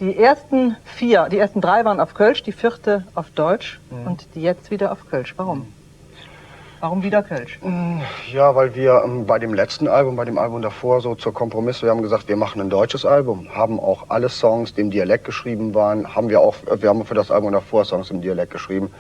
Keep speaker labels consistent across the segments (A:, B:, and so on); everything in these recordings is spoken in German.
A: Die ersten drei waren auf Kölsch, die vierte auf Deutsch und die jetzt wieder auf Kölsch. Warum? Warum wieder Kölsch?
B: Ja, weil wir bei dem letzten Album, bei dem Album davor so zur Kompromiss, wir haben gesagt, wir machen ein deutsches Album, haben auch alle Songs, die im Dialekt geschrieben waren, wir haben für das Album davor Songs im Dialekt geschrieben,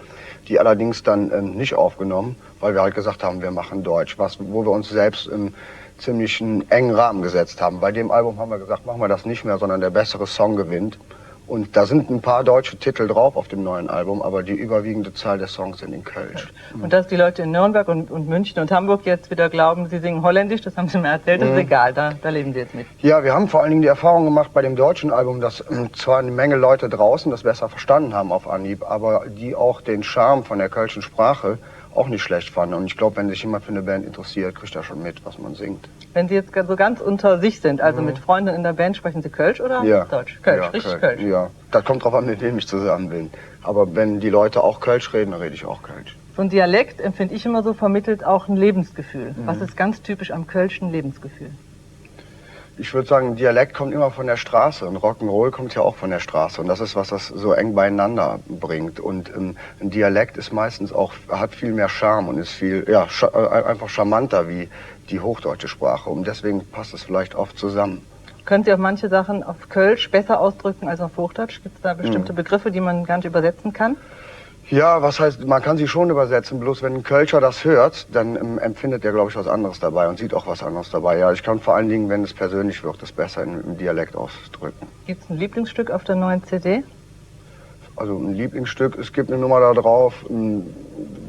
B: die allerdings dann nicht aufgenommen, weil wir halt gesagt haben, wir machen Deutsch, wo wir uns selbst im ziemlich einen engen Rahmen gesetzt haben. Bei dem Album haben wir gesagt, machen wir das nicht mehr, sondern der bessere Song gewinnt. Und da sind ein paar deutsche Titel drauf auf dem neuen Album, aber die überwiegende Zahl der Songs sind in Kölsch.
A: Und dass die Leute in Nürnberg und München und Hamburg jetzt wieder glauben, sie singen Holländisch, das haben sie mir erzählt, das ist egal, da leben sie jetzt mit.
B: Ja, wir haben vor allen Dingen die Erfahrung gemacht bei dem deutschen Album, dass zwar eine Menge Leute draußen das besser verstanden haben auf Anhieb, aber die auch den Charme von der kölschen Sprache auch nicht schlecht fanden. Und ich glaube, wenn sich jemand für eine Band interessiert, kriegt er schon mit, was man singt.
A: Wenn Sie jetzt so ganz unter sich sind, also mit Freunden in der Band, sprechen Sie Kölsch oder Deutsch? Kölsch, ja, richtig Kölsch.
B: Ja, das kommt drauf an, mit wem ich zusammen bin. Aber wenn die Leute auch Kölsch reden, dann rede ich auch Kölsch.
A: So ein Dialekt, empfinde ich immer so, vermittelt auch ein Lebensgefühl. Was ist ganz typisch am Kölschen Lebensgefühl?
B: Ich würde sagen, Dialekt kommt immer von der Straße und Rock'n'Roll kommt ja auch von der Straße und das ist, was das so eng beieinander bringt. Und ein Dialekt ist meistens auch, hat viel mehr Charme und ist viel, ja, einfach charmanter wie die hochdeutsche Sprache und deswegen passt es vielleicht oft zusammen.
A: Können Sie auch manche Sachen auf Kölsch besser ausdrücken als auf Hochdeutsch? Gibt es da bestimmte Begriffe, die man gar nicht übersetzen kann?
B: Ja, was heißt, man kann sie schon übersetzen, bloß wenn ein Kölscher das hört, dann empfindet er, glaube ich, was anderes dabei und sieht auch was anderes dabei. Ja, ich kann vor allen Dingen, wenn es persönlich wird, das besser im Dialekt ausdrücken.
A: Gibt es ein Lieblingsstück auf der neuen CD?
B: Also ein Lieblingsstück, es gibt eine Nummer da drauf,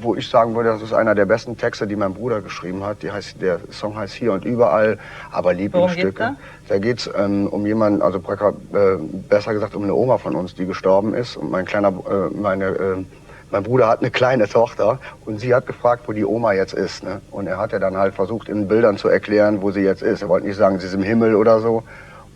B: wo ich sagen würde, das ist einer der besten Texte, die mein Bruder geschrieben hat. Der Song heißt Hier und Überall, aber Lieblingsstücke. Da geht's um jemanden, also besser gesagt um eine Oma von uns, die gestorben ist. Und mein Bruder hat eine kleine Tochter und sie hat gefragt, wo die Oma jetzt ist. Ne? Und er hat ja dann halt versucht, in Bildern zu erklären, wo sie jetzt ist. Er wollte nicht sagen, sie ist im Himmel oder so.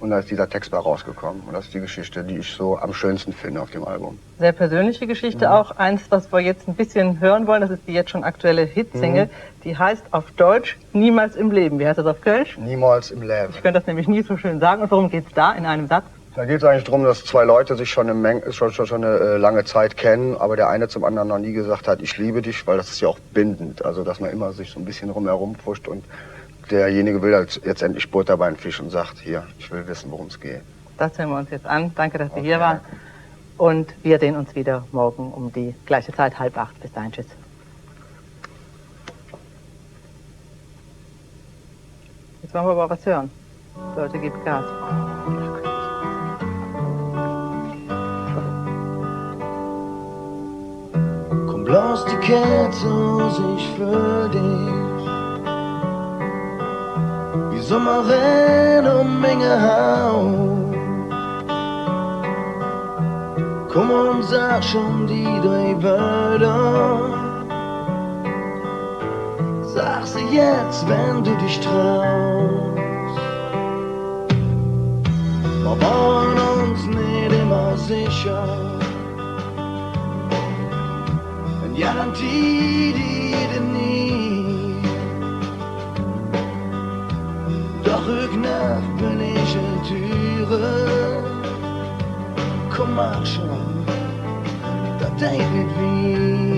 B: Und da ist dieser Text bei rausgekommen. Und das ist die Geschichte, die ich so am schönsten finde auf dem Album.
A: Sehr persönliche Geschichte auch. Eins, was wir jetzt ein bisschen hören wollen, das ist die jetzt schon aktuelle Hitsingle. Die heißt auf Deutsch Niemals im Leben. Wie heißt das auf Kölsch?
B: Niemals im Leben.
A: Ich könnte das nämlich nie so schön sagen. Und worum geht's da in einem Satz?
B: Da geht es eigentlich darum, dass zwei Leute sich schon eine lange Zeit kennen, aber der eine zum anderen noch nie gesagt hat, ich liebe dich, weil das ist ja auch bindend. Also dass man immer sich so ein bisschen rumherum pfuscht und derjenige will halt jetzt endlich Butter bei einem Fisch und sagt, hier, ich will wissen, worum es geht.
A: Das hören wir uns jetzt an. Danke, dass Sie hier waren. Und wir sehen uns wieder morgen um die gleiche Zeit, 7:30. Bis dahin, tschüss. Jetzt wollen wir aber was hören. Leute, gebt Gas.
C: Komm bloß die Kerze, ich für dich. Wie Sommerin um Menge Haut. Komm und sag schon die 3 Wörter. Sag sie jetzt, wenn du dich traust. Wir waren uns nicht immer sicher. En Garantie, die nie. Doch irgendwann bin ich in Türe. Komm, mach schon, das Date mit wie.